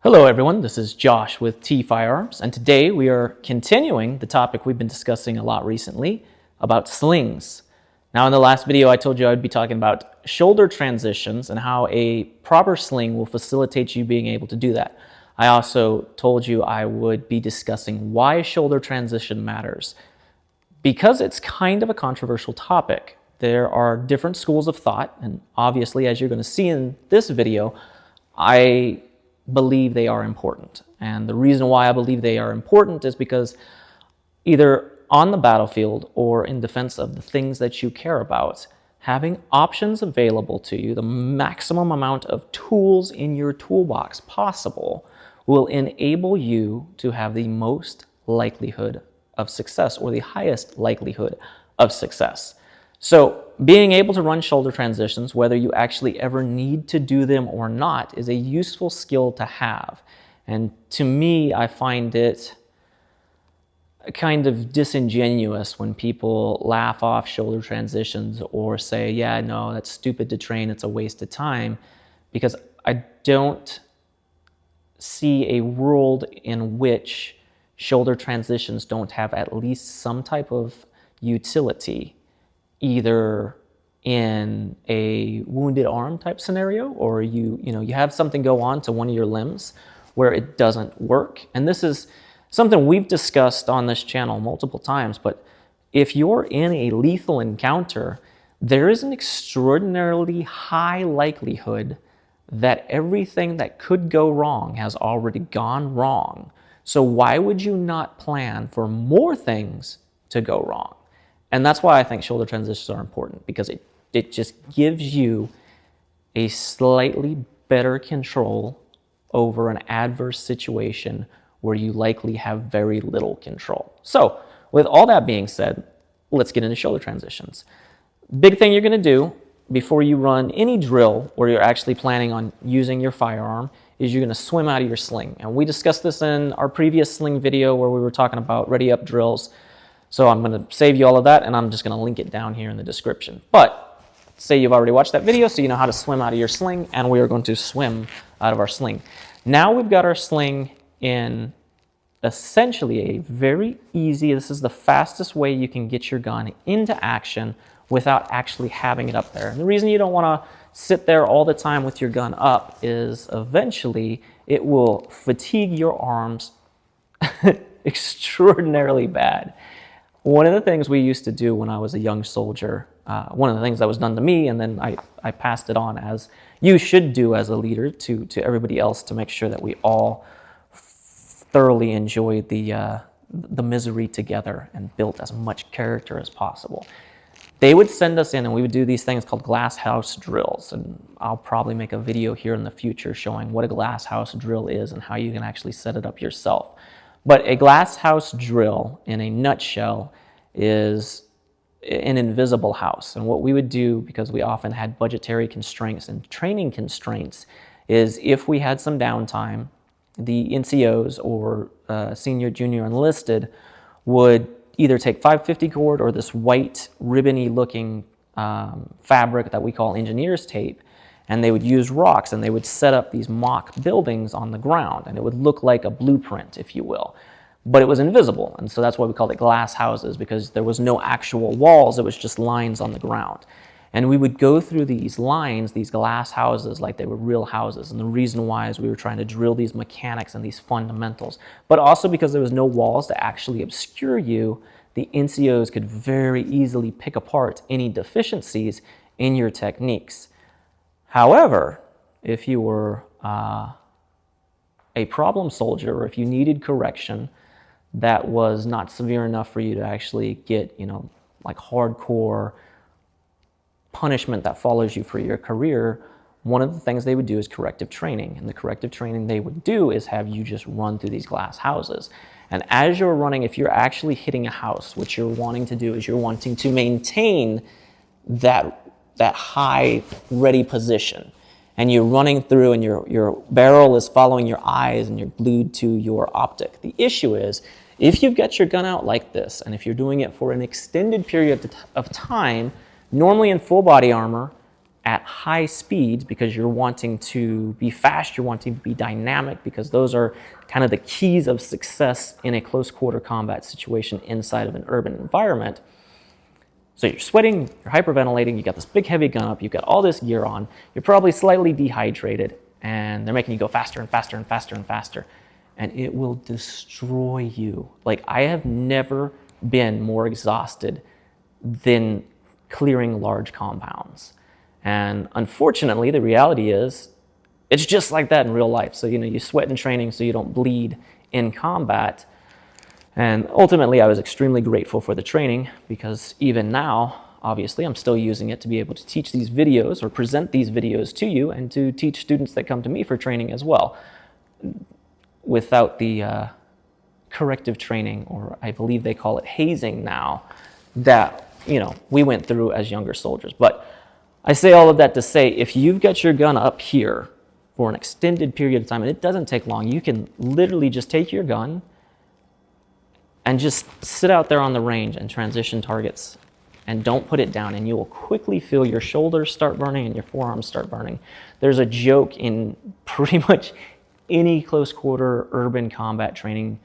Hello everyone, this is Josh with TFirearms, and today we are continuing the topic we've been discussing a lot recently about slings. Now in the last video I told you I'd be talking about shoulder transitions and how a proper sling will facilitate you being able to do that. I also told you I would be discussing why shoulder transition matters, because it's kind of a controversial topic. There are different schools of thought, and obviously as you're going to see in this video, I believe they are important. And the reason why I believe they are important is because either on the battlefield or in defense of the things that you care about, having options available to you, the maximum amount of tools in your toolbox possible, will enable you to have the most likelihood of success, or the highest likelihood of success. So being able to run shoulder transitions, whether you actually ever need to do them or not, is a useful skill to have. And to me, I find it kind of disingenuous when people laugh off shoulder transitions or say, yeah, no, that's stupid to train, it's a waste of time, because I don't see a world in which shoulder transitions don't have at least some type of utility, either in a wounded arm type scenario, or you have something go on to one of your limbs where it doesn't work. And this is something we've discussed on this channel multiple times, but if you're in a lethal encounter, there is an extraordinarily high likelihood that everything that could go wrong has already gone wrong. So why would you not plan for more things to go wrong? And that's why I think shoulder transitions are important, because it just gives you a slightly better control over an adverse situation where you likely have very little control. So with all that being said, let's get into shoulder transitions. Big thing you're going to do before you run any drill where you're actually planning on using your firearm is you're going to swim out of your sling. And we discussed this in our previous sling video where we were talking about ready up drills. So I'm going to save you all of that, and I'm just going to link it down here in the description. But say you've already watched that video, so you know how to swim out of your sling, and we are going to swim out of our sling. Now we've got our sling in essentially a very easy, this is the fastest way you can get your gun into action without actually having it up there. And the reason you don't want to sit there all the time with your gun up is eventually it will fatigue your arms extraordinarily bad. One of the things we used to do when I was a young soldier, one of the things that was done to me, and then I passed it on, as you should do as a leader, to everybody else, to make sure that we all thoroughly enjoyed the misery together and built as much character as possible. They would send us in and we would do these things called glass house drills. And I'll probably make a video here in the future showing what a glass house drill is and how you can actually set it up yourself. But a glass house drill, in a nutshell, is an invisible house. And what we would do, because we often had budgetary constraints and training constraints, is if we had some downtime, the NCOs or senior, junior enlisted would either take 550 cord or this white ribbony looking fabric that we call engineer's tape, and they would use rocks and they would set up these mock buildings on the ground, and it would look like a blueprint, if you will. But it was invisible, and so that's why we called it glass houses, because there was no actual walls, it was just lines on the ground. And we would go through these lines, these glass houses, like they were real houses. And the reason why is we were trying to drill these mechanics and these fundamentals. But also because there was no walls to actually obscure you, the NCOs could very easily pick apart any deficiencies in your techniques. However, if you were a problem soldier, or if you needed correction that was not severe enough for you to actually get, like hardcore punishment that follows you for your career, one of the things they would do is corrective training. And the corrective training they would do is have you just run through these glass houses. And as you're running, if you're actually hitting a house, what you're wanting to do is you're wanting to maintain that high ready position. And you're running through and your barrel is following your eyes and you're glued to your optic. The issue is, if you've got your gun out like this, and if you're doing it for an extended period of time, normally in full body armor, at high speeds because you're wanting to be fast, you're wanting to be dynamic, because those are kind of the keys of success in a close quarter combat situation inside of an urban environment. So you're sweating, you're hyperventilating, you got this big heavy gun up, you've got all this gear on, you're probably slightly dehydrated, and they're making you go faster and faster and faster and faster. And it will destroy you. Like, I have never been more exhausted than clearing large compounds. And unfortunately, the reality is, it's just like that in real life. So, you sweat in training so you don't bleed in combat. And ultimately, I was extremely grateful for the training, because even now, obviously, I'm still using it to be able to teach these videos or present these videos to you, and to teach students that come to me for training as well. Without the corrective training, or I believe they call it hazing now, that we went through as younger soldiers. But I say all of that to say, if you've got your gun up here for an extended period of time, and it doesn't take long, you can literally just take your gun and just sit out there on the range and transition targets, and don't put it down, and you will quickly feel your shoulders start burning and your forearms start burning. There's a joke in pretty much any close quarter urban combat training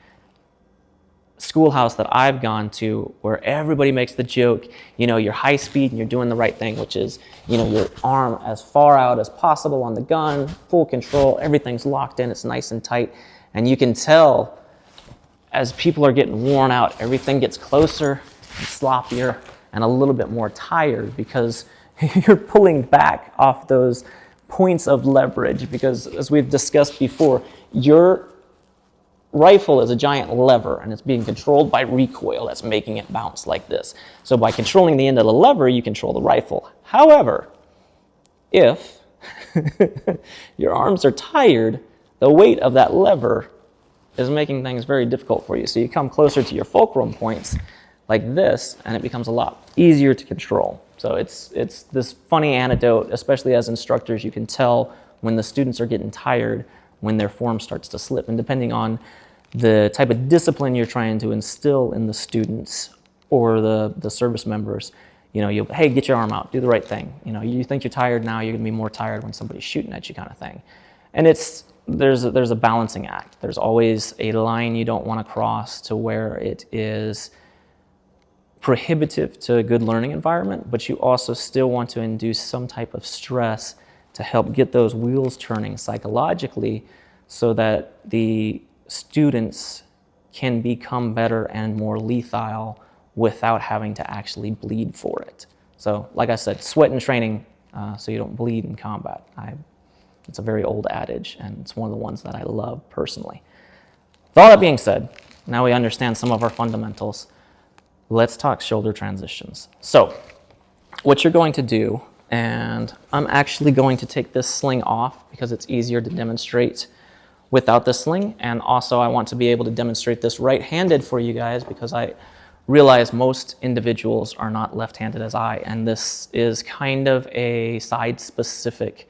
schoolhouse that I've gone to, where everybody makes the joke, you're high speed and you're doing the right thing, which is, your arm as far out as possible on the gun, full control, everything's locked in, it's nice and tight. And you can tell as people are getting worn out, everything gets closer and sloppier and a little bit more tired, because you're pulling back off those points of leverage, because as we've discussed before, your rifle is a giant lever, and it's being controlled by recoil that's making it bounce like this. So by controlling the end of the lever, you control the rifle. However, if your arms are tired, the weight of that lever is making things very difficult for you. So you come closer to your fulcrum points like this, and it becomes a lot easier to control. So it's this funny anecdote, especially as instructors, you can tell when the students are getting tired, when their form starts to slip. And depending on the type of discipline you're trying to instill in the students or the service members, hey, get your arm out, do the right thing. You think you're tired now, you're gonna be more tired when somebody's shooting at you, kind of thing. And there's a balancing act. There's always a line you don't want to cross to where it is prohibitive to a good learning environment, but you also still want to induce some type of stress to help get those wheels turning psychologically, so that the students can become better and more lethal without having to actually bleed for it. So like I said, sweat in training so you don't bleed in combat. It's a very old adage, and it's one of the ones that I love personally. With all that being said, now we understand some of our fundamentals. Let's talk shoulder transitions. So what you're going to do, and I'm actually going to take this sling off because it's easier to demonstrate without the sling, and also I want to be able to demonstrate this right-handed for you guys, because I realize most individuals are not left-handed as I, and this is kind of a side-specific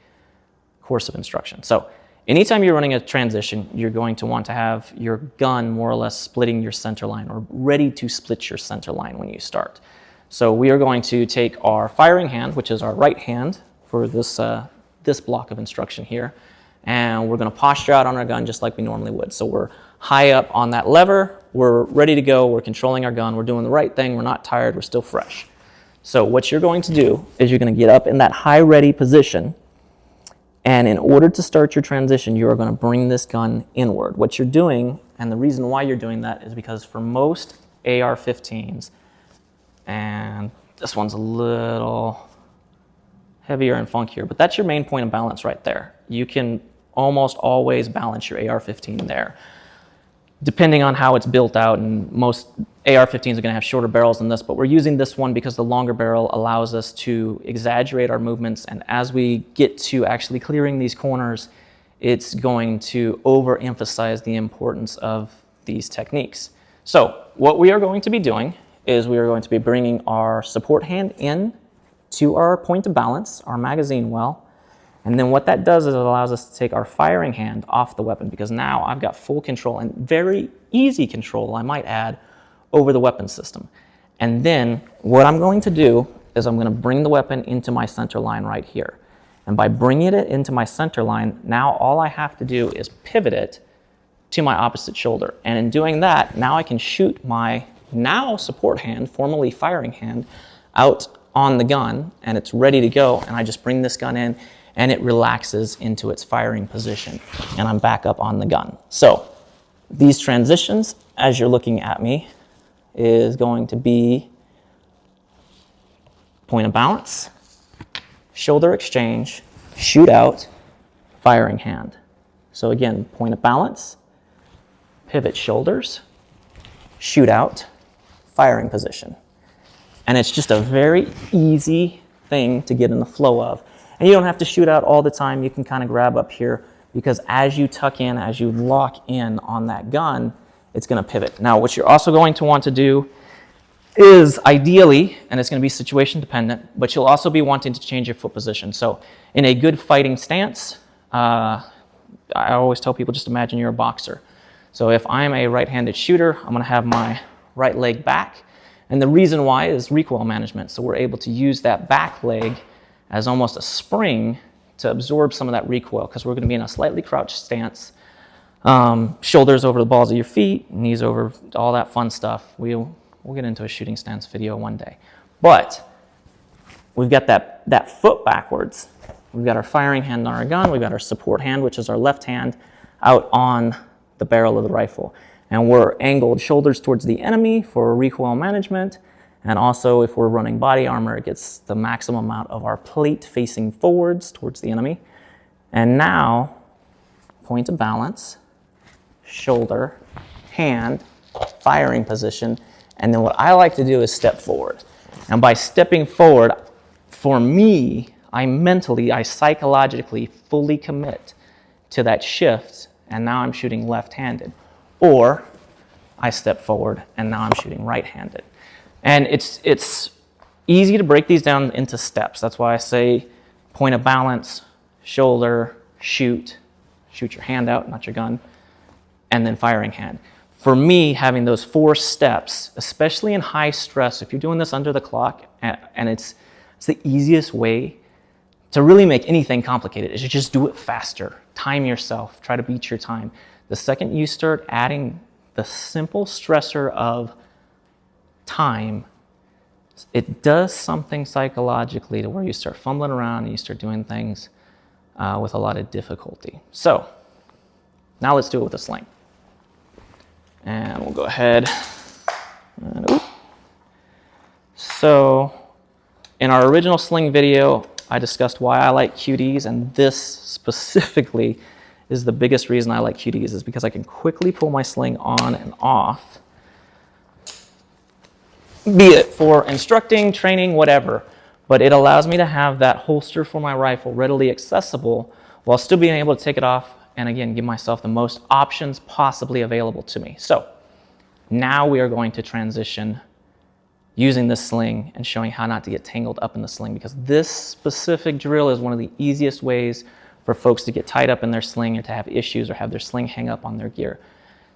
course of instruction. So anytime you're running a transition, you're going to want to have your gun more or less splitting your center line, or ready to split your center line when you start. So we are going to take our firing hand, which is our right hand for this, this block of instruction here, and we're going to posture out on our gun just like we normally would. So we're high up on that lever, we're ready to go, we're controlling our gun, we're doing the right thing, we're not tired, we're still fresh. So what you're going to do is you're going to get up in that high ready position, and in order to start your transition, you are going to bring this gun inward. What you're doing, and the reason why you're doing that, is because for most AR-15s, and this one's a little heavier and funkier, but that's your main point of balance right there. You can almost always balance your AR-15 there, depending on how it's built out, and most AR-15s are going to have shorter barrels than this, but we're using this one because the longer barrel allows us to exaggerate our movements, and as we get to actually clearing these corners, it's going to overemphasize the importance of these techniques. So what we are going to be doing is we are going to be bringing our support hand in to our point of balance, our magazine well, and then what that does is it allows us to take our firing hand off the weapon, because now I've got full control, and very easy control, I might add, over the weapon system. And then what I'm going to do is I'm going to bring the weapon into my center line right here. And by bringing it into my center line, now all I have to do is pivot it to my opposite shoulder. And in doing that, now I can shoot my now support hand, formerly firing hand, out on the gun, and it's ready to go. And I just bring this gun in, and it relaxes into its firing position, and I'm back up on the gun. So these transitions, as you're looking at me, is going to be point of balance, shoulder exchange, shoot out, firing hand. So again, point of balance, pivot shoulders, shoot out, firing position. And it's just a very easy thing to get in the flow of. And you don't have to shoot out all the time. You can kind of grab up here, because as you tuck in, as you lock in on that gun, it's going to pivot. Now, what you're also going to want to do is ideally, and it's going to be situation dependent, but you'll also be wanting to change your foot position. So in a good fighting stance, I always tell people, just imagine you're a boxer. So if I'm a right-handed shooter, I'm going to have my right leg back. And the reason why is recoil management. So we're able to use that back leg as almost a spring to absorb some of that recoil, because we're going to be in a slightly crouched stance. Shoulders over the balls of your feet, knees over, all that fun stuff. We'll get into a shooting stance video one day. But we've got that foot backwards. We've got our firing hand on our gun. We've got our support hand, which is our left hand, out on the barrel of the rifle. And we're angled shoulders towards the enemy for recoil management. And also, if we're running body armor, it gets the maximum amount of our plate facing forwards towards the enemy. And now, point of balance, shoulder, hand, firing position. And then what I like to do is step forward. And by stepping forward, for me, I psychologically fully commit to that shift, and now I'm shooting left-handed. Or I step forward, and now I'm shooting right-handed. And it's easy to break these down into steps. That's why I say point of balance, shoulder, shoot your hand out, not your gun, and then firing hand. For me, having those 4 steps, especially in high stress, if you're doing this under the clock, and it's the easiest way to really make anything complicated, is you just do it faster. Time yourself, try to beat your time. The second you start adding the simple stressor of time, it does something psychologically to where you start fumbling around and you start doing things with a lot of difficulty. So now let's do it with a sling. And we'll go ahead. So in our original sling video, I discussed why I like QDs, and this specifically is the biggest reason I like QDs, is because I can quickly pull my sling on and off, be it for instructing, training, whatever, but it allows me to have that holster for my rifle readily accessible while still being able to take it off and, again, give myself the most options possibly available to me. So now we are going to transition using this sling and showing how not to get tangled up in the sling, because this specific drill is one of the easiest ways for folks to get tied up in their sling or to have issues or have their sling hang up on their gear.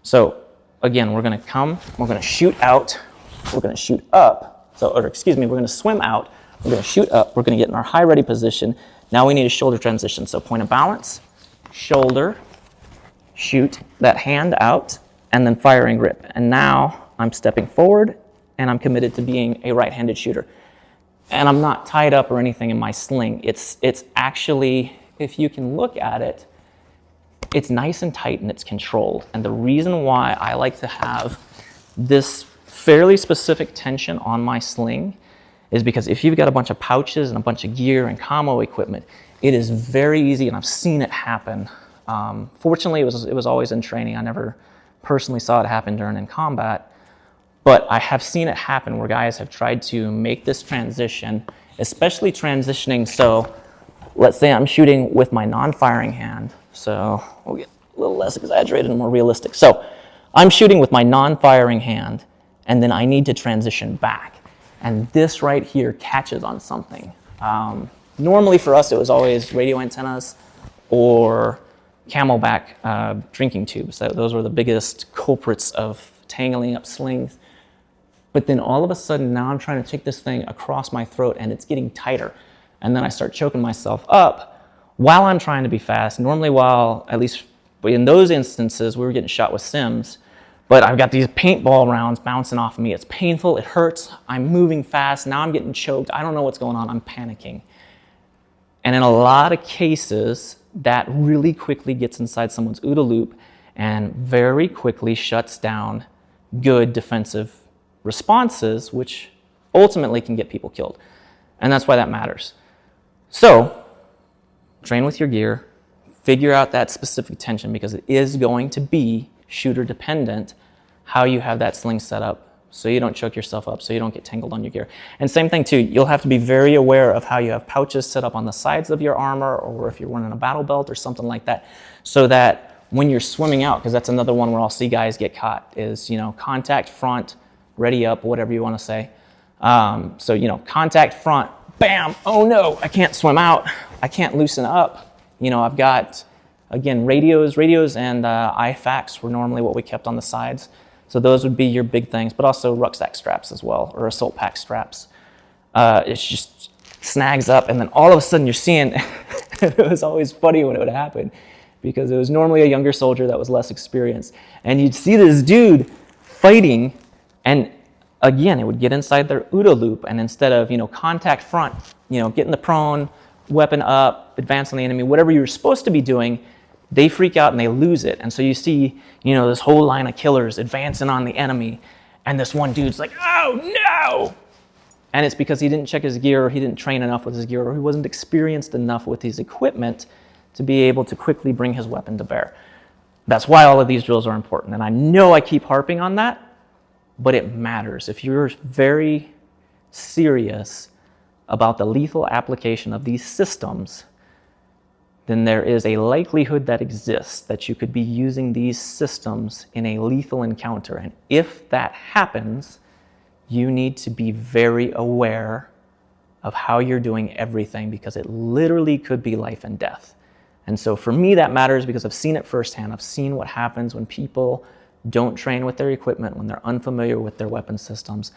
So again, we're going to shoot out, we're going to shoot up, we're going to swim out, we're going to shoot up, we're going to get in our high ready position. Now we need a shoulder transition. So point of balance, shoulder, shoot that hand out, and then firing grip. And now I'm stepping forward, and I'm committed to being a right-handed shooter. And I'm not tied up or anything in my sling. It's actually, if you can look at it, it's nice and tight and it's controlled. And the reason why I like to have this fairly specific tension on my sling is because if you've got a bunch of pouches and a bunch of gear and camo equipment, it is very easy, and I've seen it happen. Fortunately, it was always in training. I never personally saw it happen during in combat. But I have seen it happen where guys have tried to make this transition, especially transitioning. So let's say I'm shooting with my non-firing hand. So we'll get a little less exaggerated and more realistic. So I'm shooting with my non-firing hand, and then I need to transition back. And this right here catches on something. Normally for us, it was always radio antennas or camelback drinking tubes. Those were the biggest culprits of tangling up slings. But then all of a sudden, now I'm trying to take this thing across my throat and it's getting tighter. And then I start choking myself up while I'm trying to be fast. Normally while, at least in those instances, we were getting shot with Sims, but I've got these paintball rounds bouncing off of me. It's painful, it hurts, I'm moving fast, now I'm getting choked, I don't know what's going on, I'm panicking. And in a lot of cases, that really quickly gets inside someone's OODA loop and very quickly shuts down good defensive responses, which ultimately can get people killed. And that's why that matters. So, train with your gear, figure out that specific tension, because it is going to be shooter dependent how you have that sling set up so you don't choke yourself up, so you don't get tangled on your gear. And same thing too, you'll have to be very aware of how you have pouches set up on the sides of your armor, or if you're wearing a battle belt or something like that, so that when you're swimming out, because that's another one where I'll see guys get caught, is, you know, contact front, ready up, whatever you want to say. So, you know, contact front, bam, oh no, I can't swim out, I can't loosen up. You know, I've got, again, radios and IFAKs were normally what we kept on the sides. So those would be your big things, but also rucksack straps as well, or assault pack straps. It's just snags up, and then all of a sudden you're seeing, it was always funny when it would happen, because it was normally a younger soldier that was less experienced. And you'd see this dude fighting, and again, it would get inside their OODA loop, and instead of, you know, contact front, you know, getting the prone, weapon up, advance on the enemy, whatever you're supposed to be doing, they freak out and they lose it. And so you see, you know, this whole line of killers advancing on the enemy, and this one dude's like, oh no! And it's because he didn't check his gear, or he didn't train enough with his gear, or he wasn't experienced enough with his equipment to be able to quickly bring his weapon to bear. That's why all of these drills are important. And I know I keep harping on that, but it matters. If you're very serious about the lethal application of these systems, then there is a likelihood that exists that you could be using these systems in a lethal encounter. And if that happens, you need to be very aware of how you're doing everything, because it literally could be life and death. And so for me, that matters because I've seen it firsthand. I've seen what happens when people don't train with their equipment, when they're unfamiliar with their weapon systems.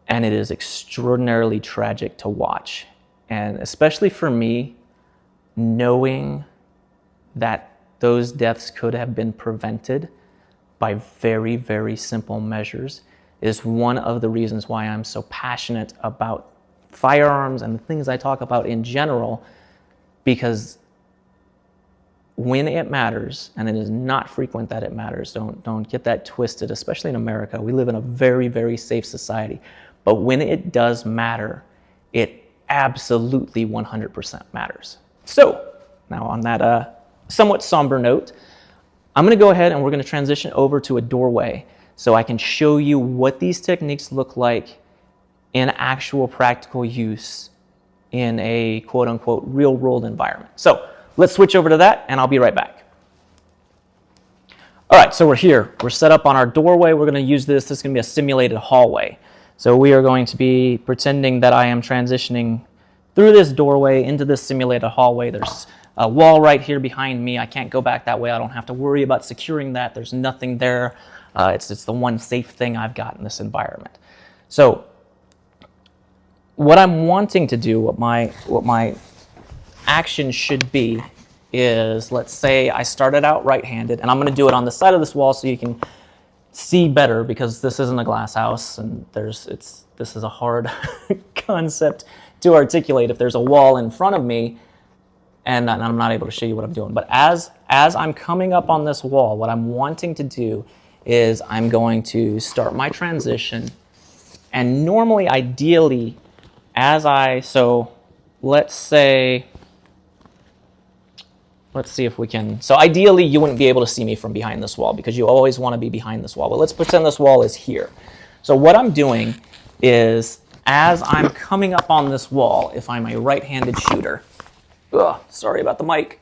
And it is extraordinarily tragic to watch. And especially for me, knowing that those deaths could have been prevented by very, very simple measures is one of the reasons why I'm so passionate about firearms and the things I talk about in general, because when it matters, and it is not frequent that it matters, don't get that twisted, especially in America. We live in a very, very safe society. But when it does matter, it absolutely 100% matters. So, now on that somewhat somber note, I'm going to go ahead and we're going to transition over to a doorway so I can show you what these techniques look like in actual practical use in a quote-unquote real-world environment. So, let's switch over to that, and I'll be right back. All right, so we're here. We're set up on our doorway. We're going to use this. This is going to be a simulated hallway. So we are going to be pretending that I am transitioning through this doorway into this simulated hallway. There's a wall right here behind me. I can't go back that way. I don't have to worry about securing that. There's nothing there. It's the one safe thing I've got in this environment. So what I'm wanting to do, what my action should be is, let's say I started out right-handed, and I'm going to do it on the side of this wall so you can see better, because this isn't a glass house, and this is a hard concept to articulate if there's a wall in front of me and I'm not able to show you what I'm doing. But as I'm coming up on this wall, what I'm wanting to do is I'm going to start my transition, and normally, ideally, so let's see if we can, so ideally you wouldn't be able to see me from behind this wall because you always want to be behind this wall, but let's pretend this wall is here. So what I'm doing is, as I'm coming up on this wall, if I'm a right-handed shooter, sorry about the mic.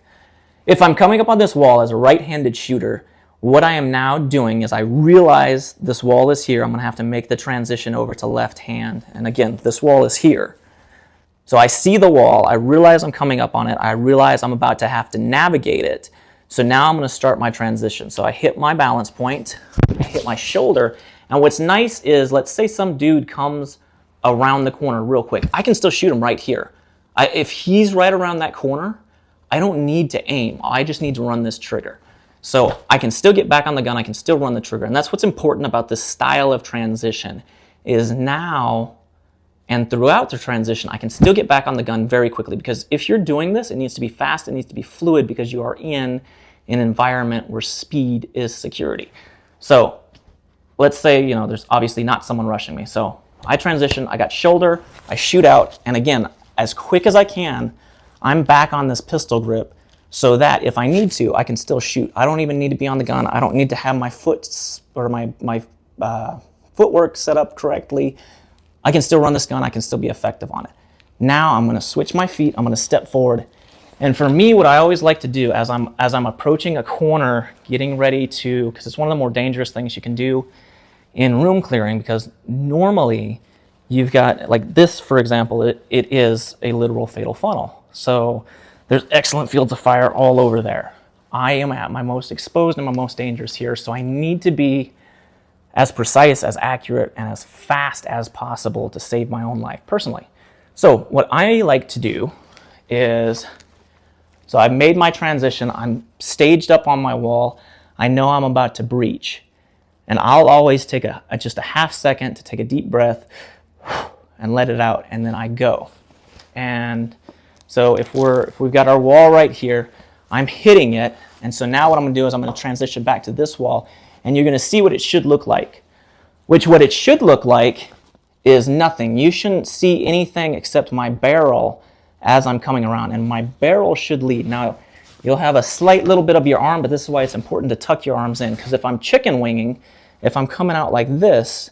If I'm coming up on this wall as a right-handed shooter, what I am now doing is I realize this wall is here. I'm going to have to make the transition over to left hand. And again, this wall is here. So I see the wall, I realize I'm coming up on it, I realize I'm about to have to navigate it. So now I'm going to start my transition. So I hit my balance point, I hit my shoulder, And what's nice is, let's say some dude comes around the corner real quick. I can still shoot him right here. If he's right around that corner, I don't need to aim. I just need to run this trigger. So I can still get back on the gun. I can still run the trigger. And that's what's important about this style of transition, is now and throughout the transition, I can still get back on the gun very quickly, because if you're doing this, it needs to be fast, it needs to be fluid, because you are in an environment where speed is security. So let's say, there's obviously not someone rushing me. So I transition, I got shoulder, I shoot out, and again, as quick as I can, I'm back on this pistol grip so that if I need to, I can still shoot. I don't even need to be on the gun. I don't need to have my foot or my footwork set up correctly. I can still run this gun. I can still be effective on it. Now I'm going to switch my feet. I'm going to step forward. And for me, what I always like to do as I'm approaching a corner, getting ready to, because it's one of the more dangerous things you can do in room clearing, because normally you've got, like this, for example, it is a literal fatal funnel. So there's excellent fields of fire all over there. I am at my most exposed and my most dangerous here, so I need to be as precise, as accurate, and as fast as possible to save my own life personally. So what I like to do is, so I've made my transition, I'm staged up on my wall, I know I'm about to breach, and I'll always take just a half second to take a deep breath and let it out, and then I go. And so if we've got our wall right here, I'm hitting it, and so now what I'm going to do is I'm going to transition back to this wall, and you're going to see what it should look like. What it should look like is nothing. You shouldn't see anything except my barrel as I'm coming around, and my barrel should lead. Now, you'll have a slight little bit of your arm, but this is why it's important to tuck your arms in, because if I'm chicken winging, if I'm coming out like this,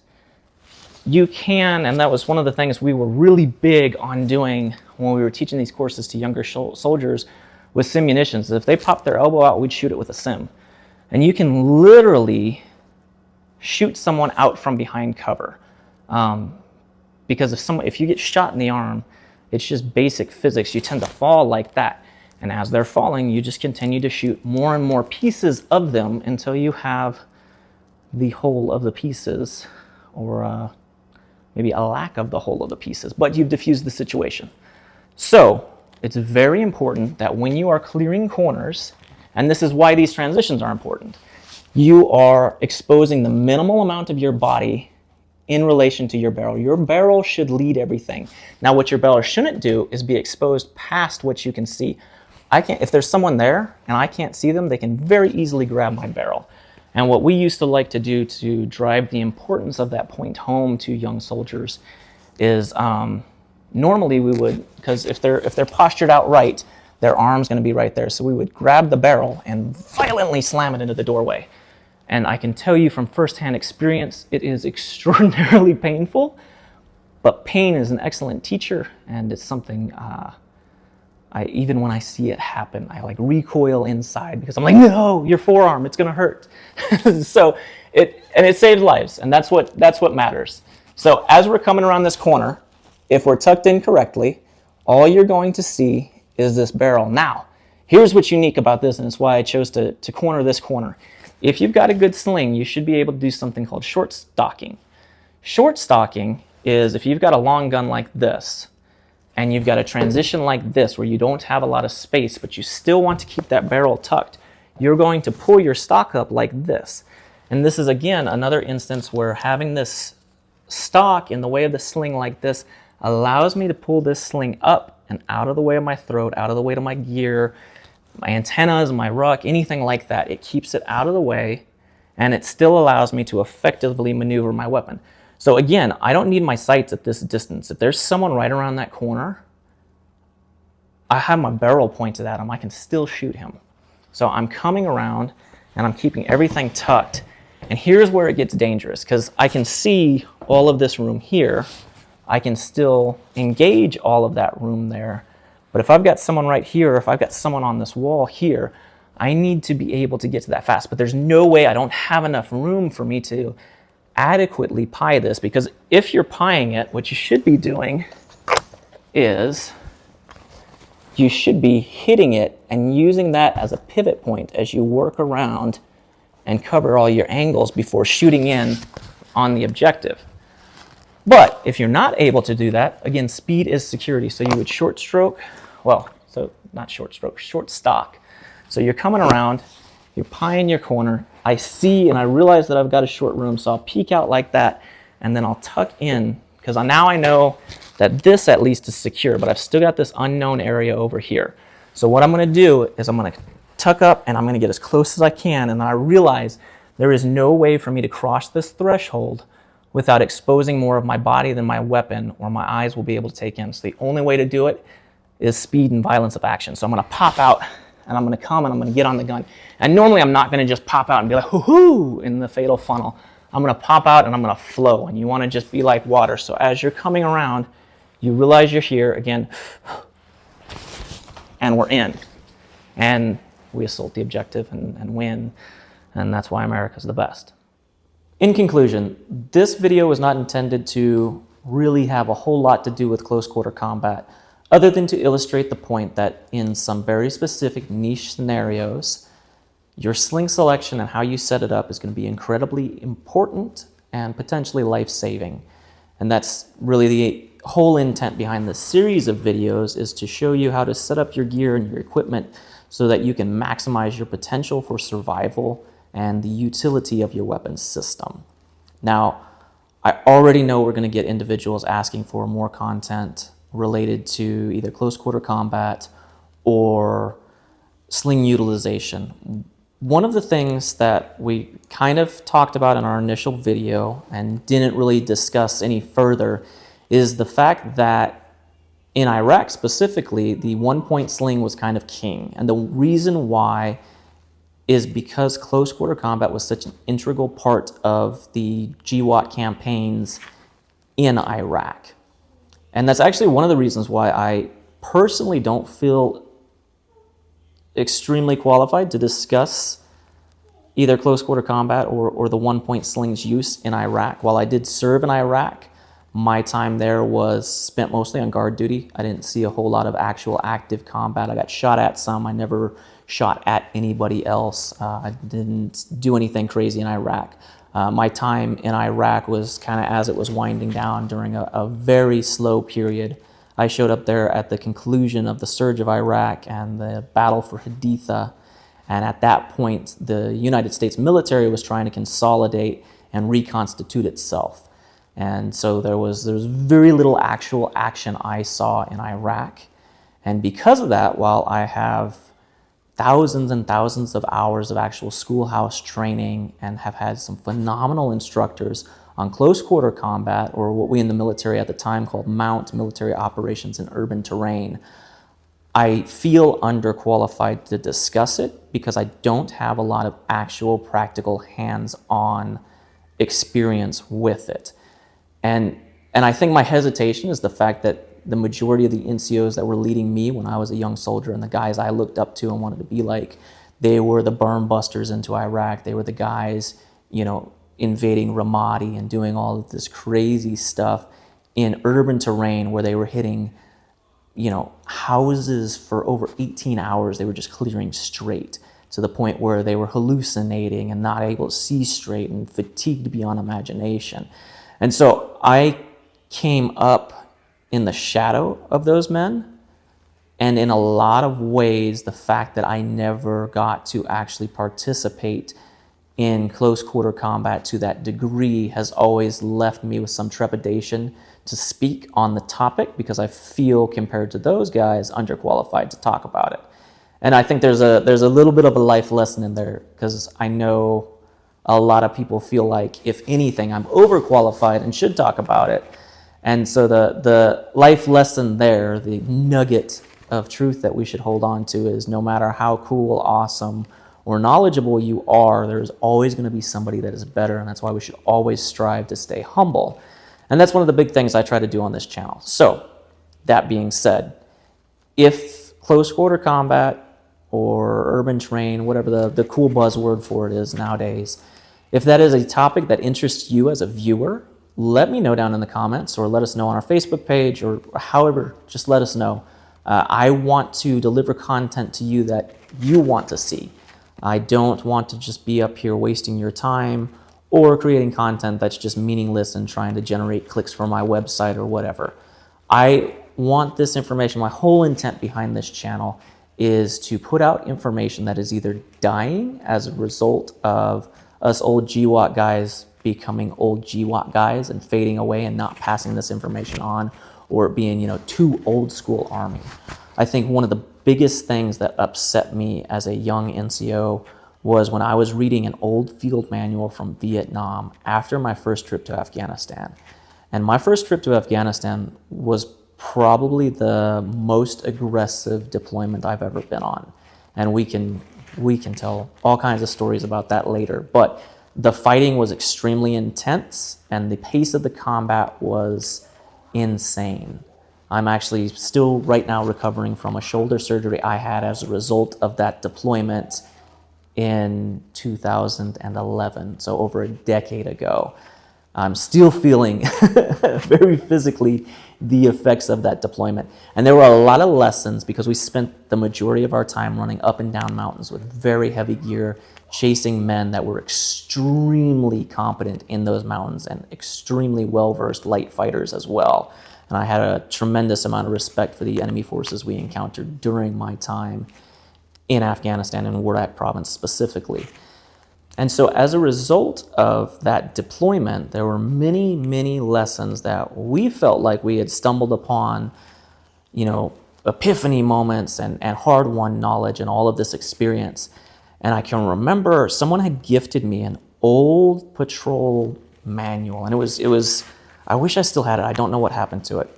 you can, and that was one of the things we were really big on doing when we were teaching these courses to younger soldiers with simunitions. If they popped their elbow out, we'd shoot it with a sim. And you can literally shoot someone out from behind cover. Because if you get shot in the arm, it's just basic physics. You tend to fall like that. And as they're falling, you just continue to shoot more and more pieces of them until you have the whole of the pieces, or maybe a lack of the whole of the pieces, but you've diffused the situation. So it's very important that when you are clearing corners, and this is why these transitions are important, you are exposing the minimal amount of your body in relation to your barrel. Your barrel should lead everything. Now, what your barrel shouldn't do is be exposed past what you can see. If there's someone there and I can't see them, they can very easily grab my barrel. And what we used to like to do to drive the importance of that point home to young soldiers is normally we would, because if they're postured out right, their arm's going to be right there. So we would grab the barrel and violently slam it into the doorway. And I can tell you from firsthand experience, it is extraordinarily painful, but pain is an excellent teacher, and it's something even when I see it happen, I like recoil inside, because I'm like, no, your forearm, it's going to hurt. So it saves lives, and that's what matters. So as we're coming around this corner, if we're tucked in correctly, all you're going to see is this barrel. Now, here's what's unique about this, and it's why I chose to corner this corner. If you've got a good sling, you should be able to do something called short stocking. Short stocking is if you've got a long gun like this, and you've got a transition like this where you don't have a lot of space, but you still want to keep that barrel tucked, you're going to pull your stock up like this. And this is, again, another instance where having this stock in the way of the sling like this allows me to pull this sling up and out of the way of my throat, out of the way of my gear, my antennas, my ruck, anything like that. It keeps it out of the way, and it still allows me to effectively maneuver my weapon. So again, I don't need my sights at this distance. If there's someone right around that corner, I have my barrel pointed at him. I can still shoot him. So I'm coming around, and I'm keeping everything tucked. And here's where it gets dangerous, because I can see all of this room here. I can still engage all of that room there. But if I've got someone right here, if I've got someone on this wall here, I need to be able to get to that fast. But there's no way, I don't have enough room for me to adequately pie this, because if you're pieing it, what you should be doing is you should be hitting it and using that as a pivot point as you work around and cover all your angles before shooting in on the objective. But if you're not able to do that, again, speed is security. So you would short stroke, well, so not short stroke, short stock. So you're coming around, you're pieing your corner. I see and I realize that I've got a short room, so I'll peek out like that, and then I'll tuck in, because now I know that this at least is secure, but I've still got this unknown area over here. So what I'm going to do is I'm going to tuck up and I'm going to get as close as I can, and I realize there is no way for me to cross this threshold without exposing more of my body than my weapon, or my eyes will be able to take in. So the only way to do it is speed and violence of action. So I'm going to pop out, and I'm going to come, and I'm going to get on the gun. And normally I'm not going to just pop out and be like, hoo-hoo, in the fatal funnel. I'm going to pop out, and I'm going to flow, and you want to just be like water. So as you're coming around, you realize you're here, again, and we're in. And we assault the objective and win, and that's why America's the best. In conclusion, this video was not intended to really have a whole lot to do with close quarter combat, other than to illustrate the point that in some very specific niche scenarios, your sling selection and how you set it up is going to be incredibly important and potentially life-saving. And that's really the whole intent behind this series of videos, is to show you how to set up your gear and your equipment so that you can maximize your potential for survival and the utility of your weapons system. Now, I already know we're going to get individuals asking for more content related to either close quarter combat or sling utilization. One of the things that we kind of talked about in our initial video and didn't really discuss any further is the fact that in Iraq specifically, the one-point sling was kind of king. And the reason why is because close quarter combat was such an integral part of the GWOT campaigns in Iraq. And that's actually one of the reasons why I personally don't feel extremely qualified to discuss either close quarter combat or the one-point sling's use in Iraq. While I did serve in Iraq, my time there was spent mostly on guard duty. I didn't see a whole lot of actual active combat. I got shot at some. I never shot at anybody else. I didn't do anything crazy in Iraq. My time in Iraq was kind of as it was winding down during a very slow period. I showed up there at the conclusion of the surge of Iraq and the battle for Haditha. And at that point, the United States military was trying to consolidate and reconstitute itself. And so there was very little actual action I saw in Iraq. And because of that, while I have thousands and thousands of hours of actual schoolhouse training and have had some phenomenal instructors on close quarter combat, or what we in the military at the time called MOUNT, military operations in urban terrain, I feel underqualified to discuss it because I don't have a lot of actual practical hands-on experience with it. And I think my hesitation is the fact that the majority of the NCOs that were leading me when I was a young soldier and the guys I looked up to and wanted to be like, they were the berm busters into Iraq. They were the guys, invading Ramadi and doing all of this crazy stuff in urban terrain where they were hitting, houses for over 18 hours. They were just clearing straight to the point where they were hallucinating and not able to see straight and fatigued beyond imagination. And so I came up in the shadow of those men, and in a lot of ways, the fact that I never got to actually participate in close quarter combat to that degree has always left me with some trepidation to speak on the topic, because I feel, compared to those guys, underqualified to talk about it. And I think there's a little bit of a life lesson in there, because I know a lot of people feel like, if anything, I'm overqualified and should talk about it. And so the life lesson there, the nugget of truth that we should hold on to, is no matter how cool, awesome, or knowledgeable you are, there's always going to be somebody that is better, and that's why we should always strive to stay humble. And that's one of the big things I try to do on this channel. So, that being said, if close quarter combat or urban terrain, whatever the cool buzzword for it is nowadays, if that is a topic that interests you as a viewer, let me know down in the comments, or let us know on our Facebook page, or however, just let us know. I want to deliver content to you that you want to see. I don't want to just be up here wasting your time or creating content that's just meaningless and trying to generate clicks for my website or whatever. I want this information, my whole intent behind this channel is to put out information that is either dying as a result of us old GWOT guys becoming old GWOT guys and fading away and not passing this information on, or being, too old school Army. I think one of the biggest things that upset me as a young NCO was when I was reading an old field manual from Vietnam after my first trip to Afghanistan. And my first trip to Afghanistan was probably the most aggressive deployment I've ever been on. And we can tell all kinds of stories about that later. But the fighting was extremely intense and the pace of the combat was insane. I'm actually still right now recovering from a shoulder surgery I had as a result of that deployment in 2011, so over a decade ago. I'm still feeling very physically the effects of that deployment. And there were a lot of lessons because we spent the majority of our time running up and down mountains with very heavy gear, chasing men that were extremely competent in those mountains and extremely well-versed light fighters as well. And I had a tremendous amount of respect for the enemy forces we encountered during my time in Afghanistan and Wardak province specifically. And so as a result of that deployment, there were many, many lessons that we felt like we had stumbled upon, epiphany moments and hard-won knowledge and all of this experience. And I can remember someone had gifted me an old patrol manual, and it was I wish I still had it. I don't know what happened to it.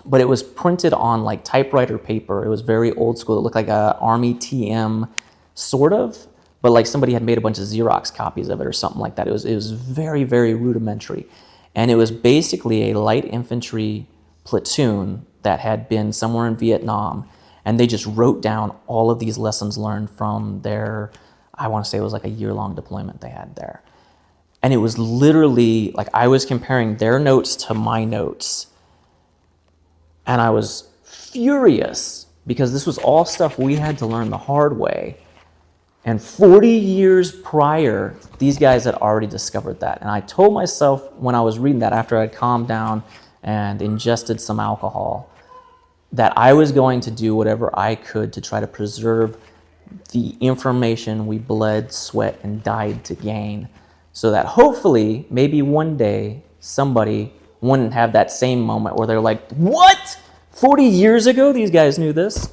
But it was printed on like typewriter paper. It was very old school. It looked like a Army TM sort of, but like somebody had made a bunch of Xerox copies of it or something like that. It was very, very rudimentary. And it was basically a light infantry platoon that had been somewhere in Vietnam, and they just wrote down all of these lessons learned from their, I want to say it was like a year-long deployment they had there. And it was literally like I was comparing their notes to my notes, and I was furious because this was all stuff we had to learn the hard way. And 40 years prior, these guys had already discovered that. And I told myself when I was reading that, after I'd calmed down and ingested some alcohol, that I was going to do whatever I could to try to preserve the information we bled, sweat, and died to gain, so that hopefully, maybe one day, somebody wouldn't have that same moment where they're like, what? 40 years ago, these guys knew this?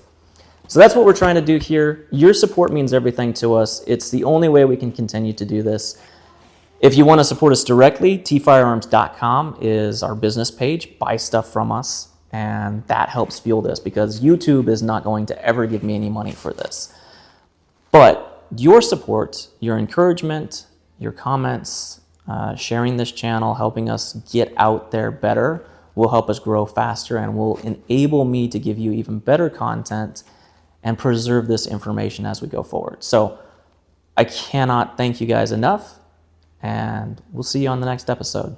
So that's what we're trying to do here. Your support means everything to us. It's the only way we can continue to do this. If you want to support us directly, TFirearms.com is our business page. Buy stuff from us, and that helps fuel this because YouTube is not going to ever give me any money for this. But your support, your encouragement, your comments, sharing this channel, helping us get out there better, will help us grow faster and will enable me to give you even better content and preserve this information as we go forward. So I cannot thank you guys enough, and we'll see you on the next episode.